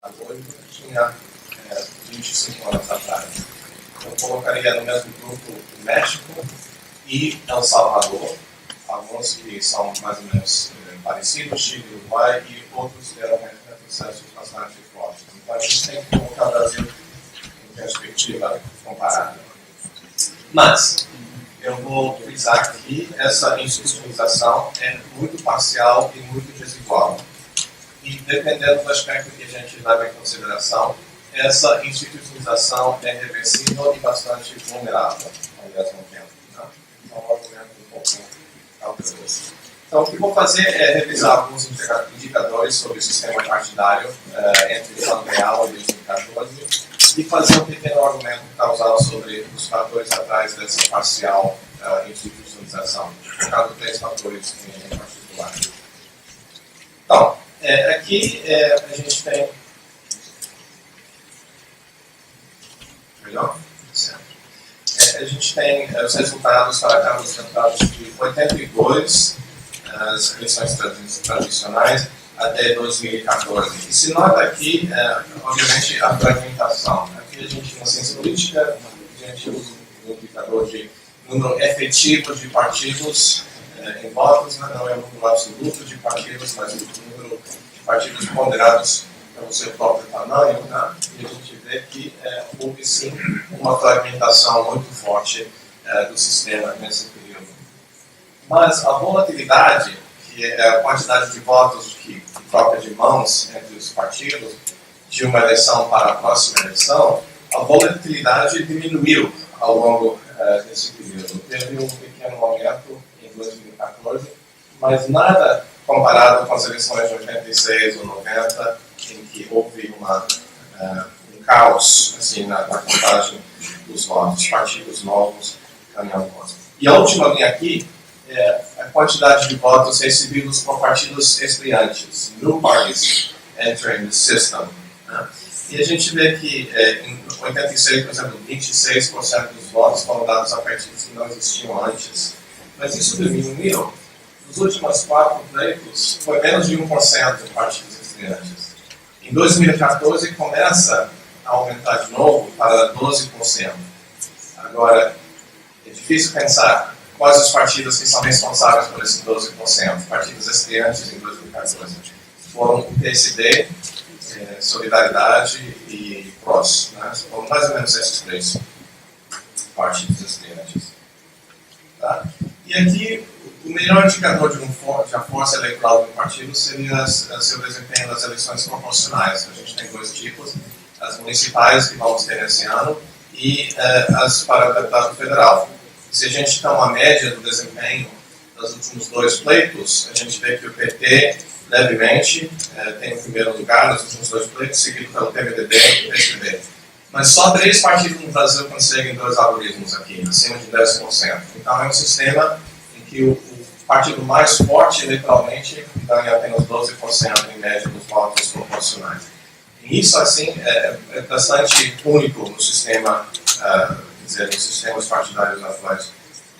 Hoje eu tinha 25 anos atrás. Eu colocaria no mesmo grupo o México e El Salvador, alguns que são mais ou menos parecidos, Chile e Uruguai, e outros deram retrocessos bastante fortes. Então a gente tem que colocar o Brasil em perspectiva comparada. Mas eu vou frisar que essa institucionalização é muito parcial e muito desigual. E dependendo do aspecto que a gente leva em consideração, essa institucionalização é reversível e bastante vulnerável ao mesmo tempo. Né? Então, um argumento um pouco cauteloso. Então, o que vou fazer é revisar alguns indicadores sobre o sistema partidário entre o ano real e 2014 e fazer um pequeno argumento causal sobre os fatores atrás dessa parcial institucionalização, focado em 3 fatores em particular. Então, aqui a gente tem... Melhor? A gente tem os resultados para Câmara dos Deputados de 82, as eleições tradicionais, até 2014. E se nota aqui, obviamente, a fragmentação. Aqui a gente, na ciência política, a gente usa o indicador de número efetivo de partidos em votos, né? Não é o número absoluto de partidos, mas o número de partidos ponderados pelo seu próprio tamanho, né? E a gente vê que houve sim uma fragmentação muito forte do sistema nesse período. Mas a volatilidade, que é a quantidade de votos que troca de mãos entre os partidos, de uma eleição para a próxima eleição, a volatilidade diminuiu ao longo desse período. Teve um pequeno aumento em 2014, mas nada comparado com as eleições de 86 ou 90, em que houve um caos assim, na contagem dos votos, partidos novos ganhando votos. E a última linha aqui é a quantidade de votos recebidos por partidos estreantes, new parties entering the system. Né? E a gente vê que em 86, por exemplo, 26% dos votos foram dados a partidos que não existiam antes. Mas isso diminuiu. Nos últimos 4 pleitos, foi menos de 1% de partidos estreantes. Em 2014, começa a aumentar de novo para 12%. Agora, é difícil pensar quais os partidos que são responsáveis por esse 12%. Partidos estreantes em 2014 foram o PSD, Solidariedade e PROS. Né? Foram mais ou menos esses 3 partidos estreantes. Tá? E aqui, o melhor indicador de a força eleitoral de um partido seria seu desempenho nas eleições proporcionais. A gente tem 2 tipos, as municipais, que vamos ter nesse ano, e as para o deputado federal. Se a gente tem uma média do desempenho dos últimos 2 pleitos, a gente vê que o PT, levemente, tem o primeiro lugar nos últimos 2 pleitos, seguido pelo PMDB e o PSDB. Mas só 3 partidos no Brasil conseguem 2 algoritmos aqui, acima de 10%. Então é um sistema em que o partido mais forte eleitoralmente ganha apenas 12% em média dos votos proporcionais. E isso, assim, é bastante único no sistema, nos sistemas partidários atuais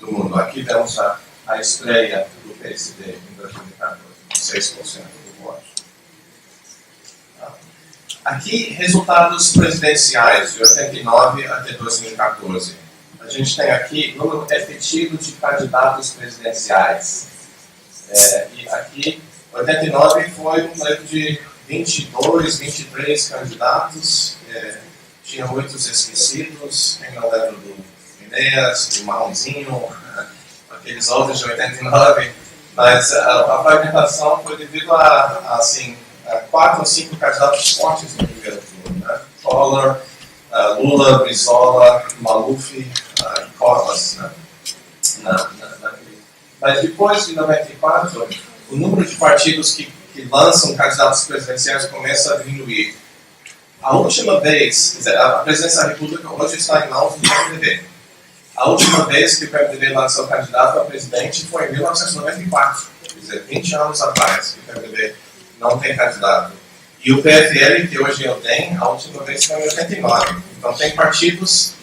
do mundo. Aqui vemos a estreia do PSD em 2014, 6% do voto. Aqui, resultados presidenciais de 89 até 2014. A gente tem aqui número efetivo de candidatos presidenciais. E aqui, 89 foi um pleito de 22, 23 candidatos. Tinha muitos esquecidos, quem não lembra do Enéas, do Marronzinho, aqueles outros de 89. Mas a fragmentação foi devido a 4 ou 5 candidatos fortes no primeiro turno. Né? Collor, Lula, Brizola, Maluf e Covas. Né? Mas depois de 94, o número de partidos que lançam candidatos presidenciais começa a diminuir. A última vez, a presidência da República hoje está em mãos do PMDB. A última vez que o PMDB lançou candidato a presidente foi em 1994, quer dizer, 20 anos atrás, que o PMDB não tem candidato. E o PFL, que hoje eu tenho, a última vez foi em 89. Então, tem partidos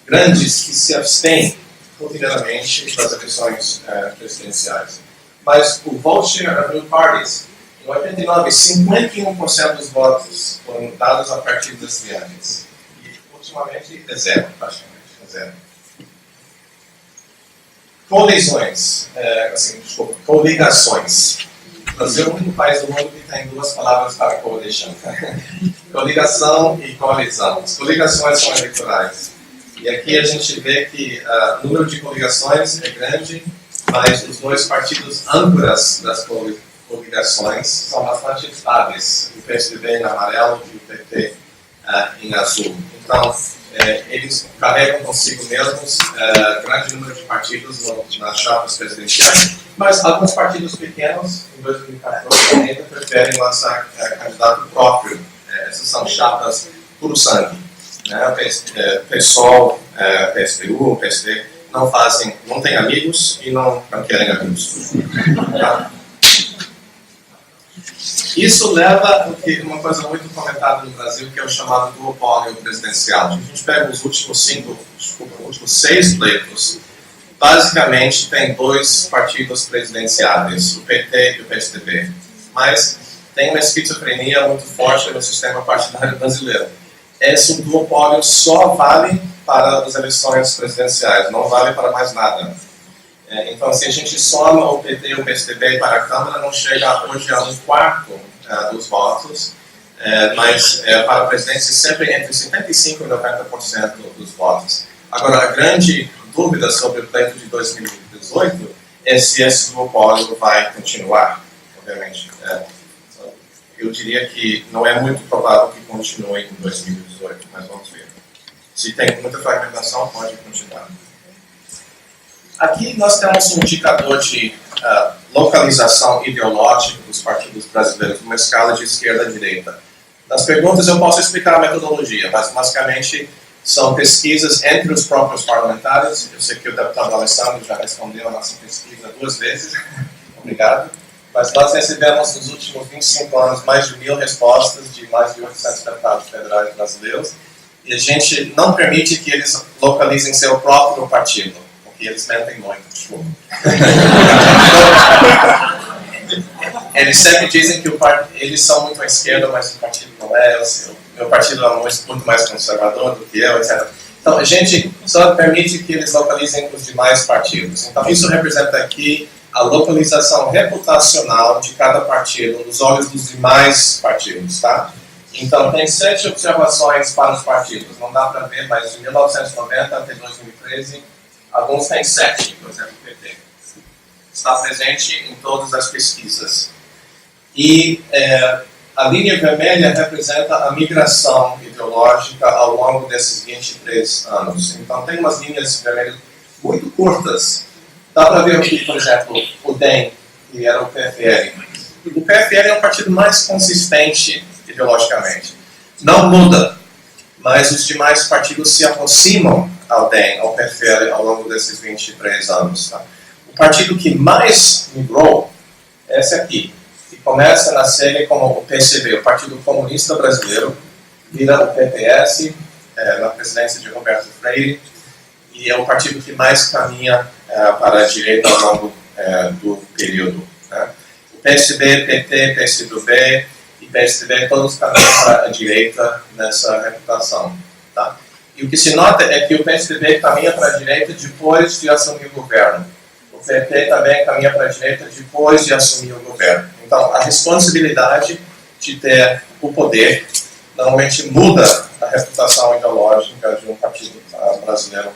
grandes que se abstêm rotineiramente das eleições presidenciais. Mas o vote share of new parties Em 89, 51% dos votos foram dados a partidos estudantis. E, ultimamente, é zero, praticamente. É zero. Coligações. O Brasil é o único país do mundo que tem duas palavras para coalition. Coligação e coalizão. As coligações são eleitorais. E aqui a gente vê que o número de coligações é grande, mas os dois partidos âncoras das coligações são bastante estáveis. O PSDB em amarelo e o PT em azul. Então, eles carregam consigo mesmos grande número de partidos nas chapas presidenciais, mas alguns partidos pequenos, em 2014, ainda preferem lançar candidato próprio. Essas são chapas puro sangue. PSOL, PSTU, PSD não têm amigos e não querem amigos. Isso leva a uma coisa muito comentada no Brasil, que é o chamado duopólio presidencial. Se a gente pega os últimos 6 pleitos, basicamente tem dois partidos presidenciáveis, o PT e o PSDB. Mas tem uma esquizofrenia muito forte no sistema partidário brasileiro. Esse duopólio só vale para as eleições presidenciais, não vale para mais nada. Então, se a gente soma o PT e o PSDB para a Câmara, não chega hoje a 1/4 dos votos, mas para a presidência sempre entre 55% e 90% dos votos. Agora, a grande dúvida sobre o pleito de 2018 é se esse duopólio vai continuar, obviamente. Eu diria que não é muito provável que continue em 2018, mas vamos ver. Se tem muita fragmentação, pode continuar. Aqui nós temos um indicador de localização ideológica dos partidos brasileiros, numa escala de esquerda a direita. Nas perguntas eu posso explicar a metodologia, mas basicamente são pesquisas entre os próprios parlamentares. Eu sei que o deputado Alessandro já respondeu a nossa pesquisa 2 vezes, obrigado. Mas nós recebemos nos últimos 25 anos mais de 1.000 respostas de mais de 800 deputados federais brasileiros, e a gente não permite que eles localizem seu próprio partido, porque eles mentem muito. Eles sempre dizem que eles são muito à esquerda, mas o partido não é. Meu partido é muito mais conservador do que eu, etc. Então, a gente só permite que eles localizem os demais partidos. Então, isso representa aqui a localização reputacional de cada partido nos olhos dos demais partidos, tá? Então, tem 7 observações para os partidos. Não dá para ver, mas de 1990 até 2013, alguns têm 7, por exemplo, o PT. Está presente em todas as pesquisas. E a linha vermelha representa a migração ideológica ao longo desses 23 anos. Então, tem umas linhas vermelhas muito curtas. Dá para ver aqui, por exemplo, o DEM, que era o PFL. O PFL é um partido mais consistente ideologicamente. Não muda, mas os demais partidos se aproximam ao DEM, ao PFL, ao longo desses 23 anos. Tá? O partido que mais migrou é esse aqui, que começa na série como o PCB, o Partido Comunista Brasileiro, vira o PPS, na presidência de Roberto Freire, e é o partido que mais caminha para a direita ao longo do período. Né? O PSB, PT, PSDB e PSDB todos caminham para a direita nessa reputação. Tá? E o que se nota é que o PSDB caminha para a direita depois de assumir o governo. O PT também caminha para a direita depois de assumir o governo. Então, a responsabilidade de ter o poder normalmente muda a reputação ideológica de um partido brasileiro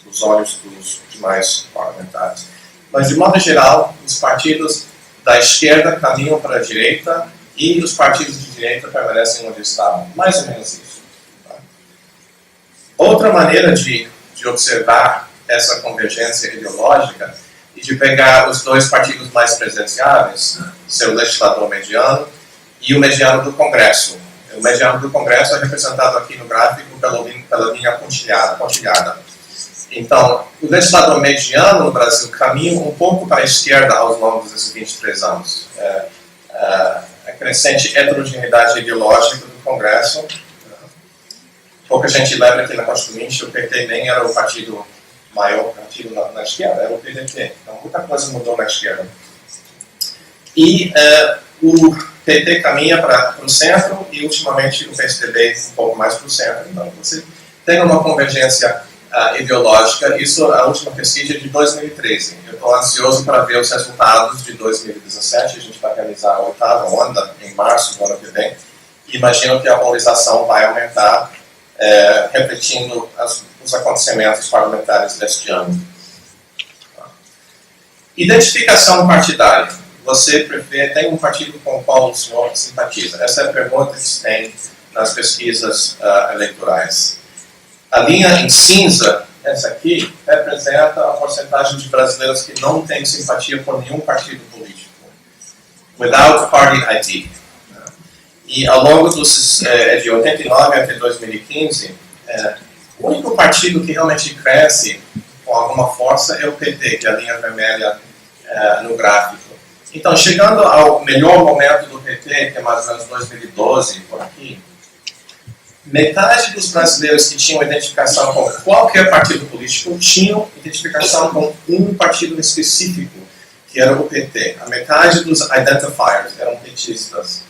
nos olhos dos demais parlamentares. Mas, de modo geral, os partidos da esquerda caminham para a direita e os partidos de direita permanecem onde estavam. Mais ou menos isso. Tá? Outra maneira de observar essa convergência ideológica e de pegar os dois partidos mais presenciáveis, seu legislador mediano e o mediano do Congresso. O mediano do Congresso é representado aqui no gráfico pela linha pontilhada. Então, o legislador mediano no Brasil caminha um pouco para a esquerda ao longo desses 23 anos. A crescente heterogeneidade ideológica do Congresso. Pouca gente lembra que na Constituinte o PT nem era o partido maior partido na esquerda, era o PDT. Então, muita coisa mudou na esquerda. E o PT caminha para o centro e, ultimamente, o PSDB um pouco mais para o centro. Então, você tem uma convergência ideológica. Isso, a última pesquisa é de 2013. Eu estou ansioso para ver os resultados de 2017. A gente vai realizar a 8ª onda em março do ano que vem. Imagino que a polarização vai aumentar, refletindo os acontecimentos parlamentares deste ano. Identificação partidária. Você tem um partido com o qual o senhor simpatiza? Essa é a pergunta que se tem nas pesquisas eleitorais. A linha em cinza, essa aqui, representa a porcentagem de brasileiros que não têm simpatia por nenhum partido político. Without party ID. E ao longo de 89 até 2015, o único partido que realmente cresce com alguma força é o PT, que é a linha vermelha no gráfico. Então, chegando ao melhor momento do PT, que é mais ou menos 2012, por aqui, metade dos brasileiros que tinham identificação com qualquer partido político tinham identificação com um partido específico, que era o PT. A metade dos identifiers eram petistas.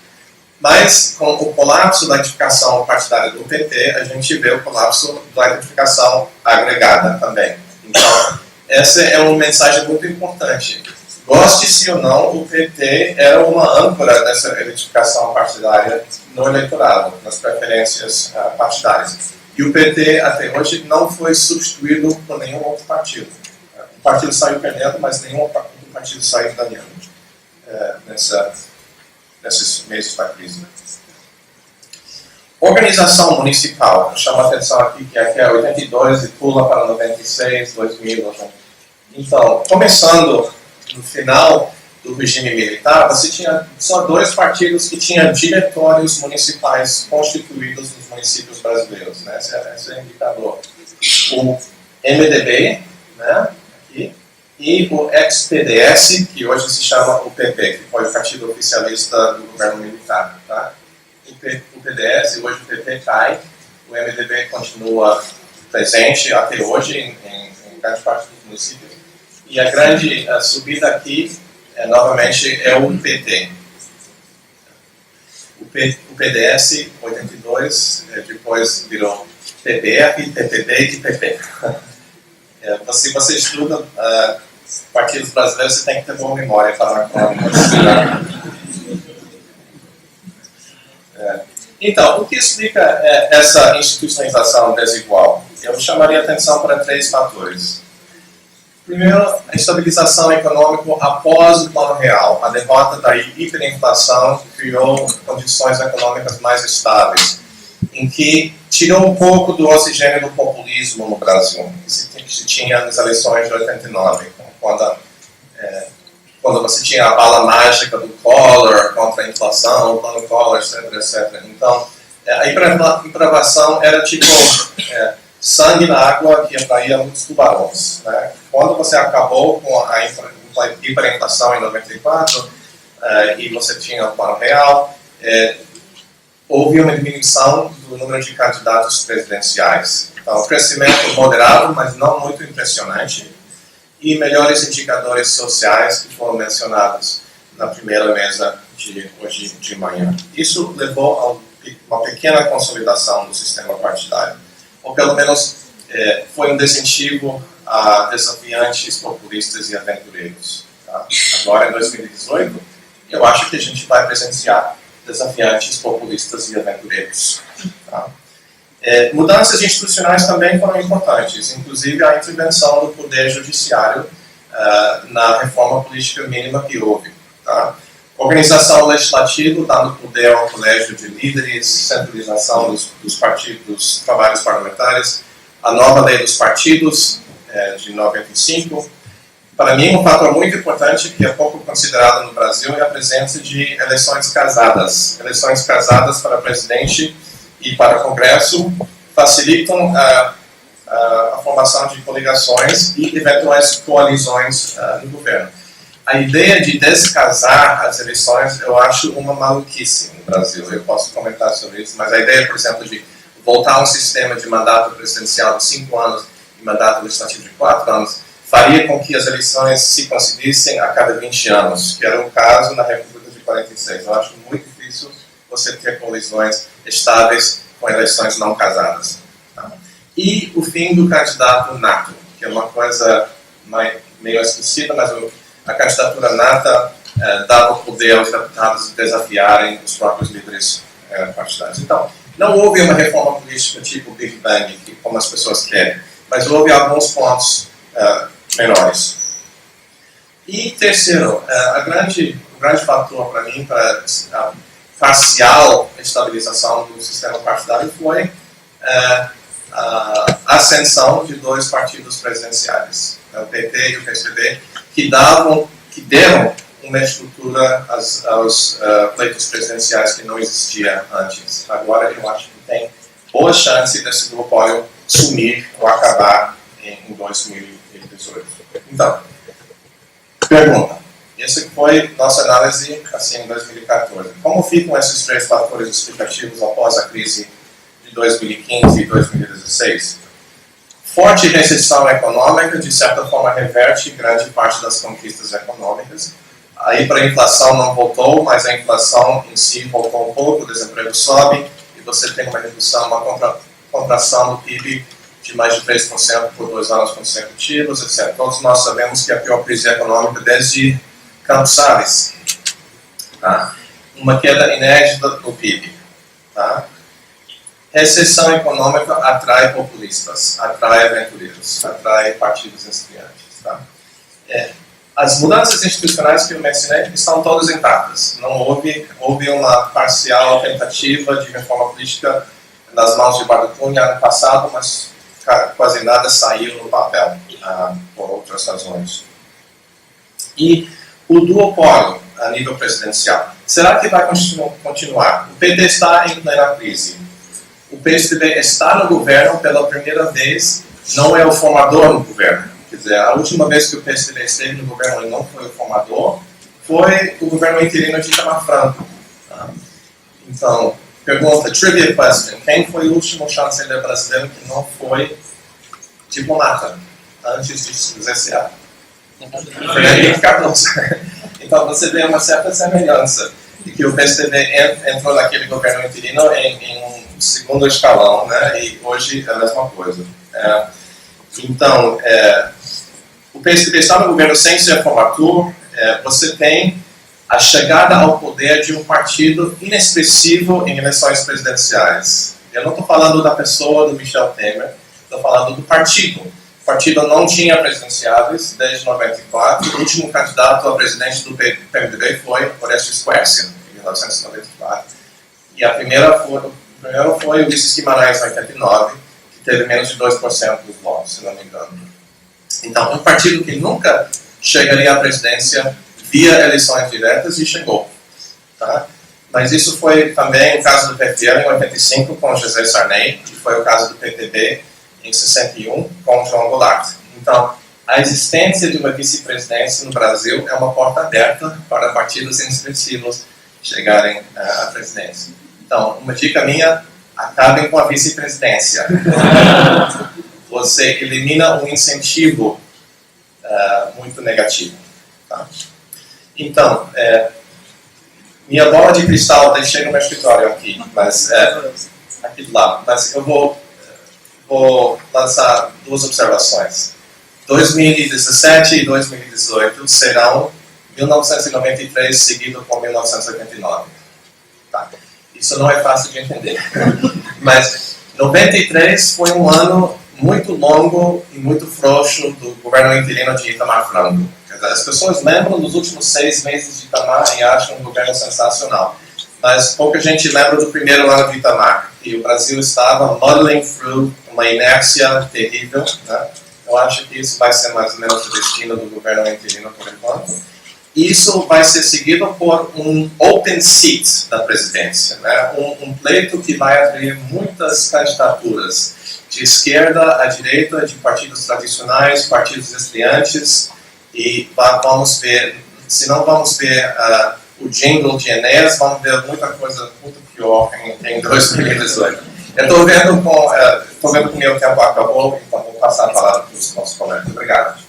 Mas, com o colapso da identificação partidária do PT, a gente vê o colapso da identificação agregada também. Então, essa é uma mensagem muito importante. Goste-se ou não, o PT era uma âncora dessa identificação partidária no eleitorado, nas preferências partidárias. E o PT, até hoje, não foi substituído por nenhum outro partido. O partido saiu perdendo, mas nenhum outro partido saiu ganhando nesses meses da crise. Organização municipal. Eu chamo a atenção aqui que aqui é 82 e pula para 96, 2000. Então, começando no final do regime militar, você tinha só 2 partidos que tinham diretórios municipais constituídos nos municípios brasileiros. Né? Esse é o indicador. O MDB, né? Aqui, e o ex-PDS, que hoje se chama o PP, que foi o partido oficialista do governo militar. Tá? O PDS, hoje o PP cai, o MDB continua presente até hoje em grande parte dos municípios. E a grande subida aqui, novamente, é o PT. O PDS, 82, depois virou PBR, PPB e PP. Se você estuda partidos brasileiros, você tem que ter boa memória para Então, o que explica essa institucionalização desigual? Eu chamaria atenção para 3 fatores. Primeiro, a estabilização econômica após o Plano Real. A derrota da hiperinflação criou condições econômicas mais estáveis, em que tirou um pouco do oxigênio do populismo no Brasil, que se tinha nas eleições de 89, quando você tinha a bala mágica do Collor contra a inflação, o Plano Collor, etc, etc. Então, a hiperinflação era tipo sangue na água que atraía muitos tubarões. Né? Quando você acabou com a hiperinflação em 94 e você tinha o Plano Real, houve uma diminuição do número de candidatos presidenciais. Então, crescimento moderado, mas não muito impressionante, e melhores indicadores sociais que foram mencionados na primeira mesa de hoje de manhã. Isso levou a uma pequena consolidação do sistema partidário, ou pelo menos foi um desincentivo a desafiantes populistas e aventureiros. Tá? Agora, em 2018, eu acho que a gente vai presenciar desafiantes populistas e aventureiros. Tá? Mudanças institucionais também foram importantes, inclusive a intervenção do Poder Judiciário na reforma política mínima que houve. Tá? Organização legislativa, dando poder ao colégio de líderes, centralização dos partidos, dos trabalhos parlamentares, a nova lei dos partidos, de 95. Para mim, um fator muito importante, que é pouco considerado no Brasil, é a presença de eleições casadas. Eleições casadas para presidente e para Congresso facilitam a formação de coligações e eventuais coalizões no governo. A ideia de descasar as eleições, eu acho uma maluquice no Brasil. Eu posso comentar sobre isso, mas a ideia, por exemplo, de voltar a um sistema de mandato presidencial de 5 anos e mandato legislativo de 4 anos faria com que as eleições se conseguissem a cada 20 anos, que era o caso na República de 46. Eu acho muito difícil você ter colisões estáveis com eleições não casadas. Tá? E o fim do candidato nato, que é uma coisa meio esquecida, mas a candidatura nata dava poder aos deputados de desafiarem os próprios líderes partidários. Então, não houve uma reforma política tipo Big Bang, como as pessoas querem, mas houve alguns pontos menores. E terceiro, o grande fator para mim, para a parcial estabilização do sistema partidário foi a ascensão de dois partidos presidenciais, o PT e o PSDB, que deram uma estrutura aos pleitos presidenciais que não existia antes. Agora eu acho que tem boa chance desse duopólio sumir ou acabar em 2018. Então, pergunta. Essa foi nossa análise assim, em 2014. Como ficam esses três fatores explicativos após a crise de 2015 e 2016? Forte recessão econômica, de certa forma, reverte grande parte das conquistas econômicas. Aí, para a inflação não voltou, mas a inflação em si voltou um pouco, o desemprego sobe, e você tem uma redução, uma contração do PIB de mais de 3% por 2 anos consecutivos, etc. Todos nós sabemos que a pior crise econômica desde Campos Salles. Tá? Uma queda inédita do PIB. Tá? Recessão econômica atrai populistas, atrai aventureiros, atrai partidos estudantes. Tá? As mudanças institucionais que eu mencionei estão todas intactas. Não houve uma parcial tentativa de reforma política nas mãos de Eduardo Cunha ano passado, mas quase nada saiu no papel, por outras razões. E o duopólio a nível presidencial, será que vai continuar? O PT está em plena crise. O PSDB está no governo pela primeira vez, não é o formador no governo. Quer dizer, a última vez que o PSDB esteve no governo e não foi o formador, foi o governo interino de Itamar Franco. Então, pergunta, trivia question, quem foi o último chanceler brasileiro que não foi diplomata antes de se licenciar? Fernando Henrique Cardoso. Então você vê uma certa semelhança de que o PSDB entrou naquele governo interino em um segundo escalão, né? E hoje é a mesma coisa. Então, o PSDB está no governo sem ser formador, você tem a chegada ao poder de um partido inexpressivo em eleições presidenciais. Eu não estou falando da pessoa do Michel Temer, estou falando do partido. O partido não tinha presidenciáveis desde 94. O último candidato a presidente do PMDB foi Orestes Quercia, em 1994. E o primeiro foi o Ulisses Guimarães, em 89, que teve menos de 2% dos votos, se não me engano. Então, um partido que nunca chegaria à presidência via eleições diretas e chegou. Tá? Mas isso foi também o caso do PFL em 85 com José Sarney, e foi o caso do PTB em 61 com João Goulart. Então, a existência de uma vice-presidência no Brasil é uma porta aberta para partidos inexpressivos chegarem à presidência. Então, uma dica minha, acabem com a vice-presidência. Você elimina um incentivo muito negativo. Tá? Então, minha bola de cristal deixei no meu escritório aqui, mas aqui do lado. Mas eu vou lançar duas observações. 2017 e 2018 serão 1993 seguido com 1989. Tá. Isso não é fácil de entender. Mas 93 foi um ano muito longo e muito frouxo do governo interino de Itamar Franco. As pessoas lembram dos últimos 6 meses de Itamar e acham um governo sensacional. Mas pouca gente lembra do primeiro ano de Itamar. E o Brasil estava muddling through uma inércia terrível. Né? Eu acho que isso vai ser mais ou menos o destino do governo interino por enquanto. Isso vai ser seguido por um open seat da presidência. Né? Um pleito que vai abrir muitas candidaturas. De esquerda à direita, de partidos tradicionais, partidos estreantes. E vamos ver, se não vamos ver o jingle de Enéas, vamos ver muita coisa muito pior em 2018. Eu estou vendo que o meu tempo acabou, então vou passar a palavra para os nossos colegas. Obrigado.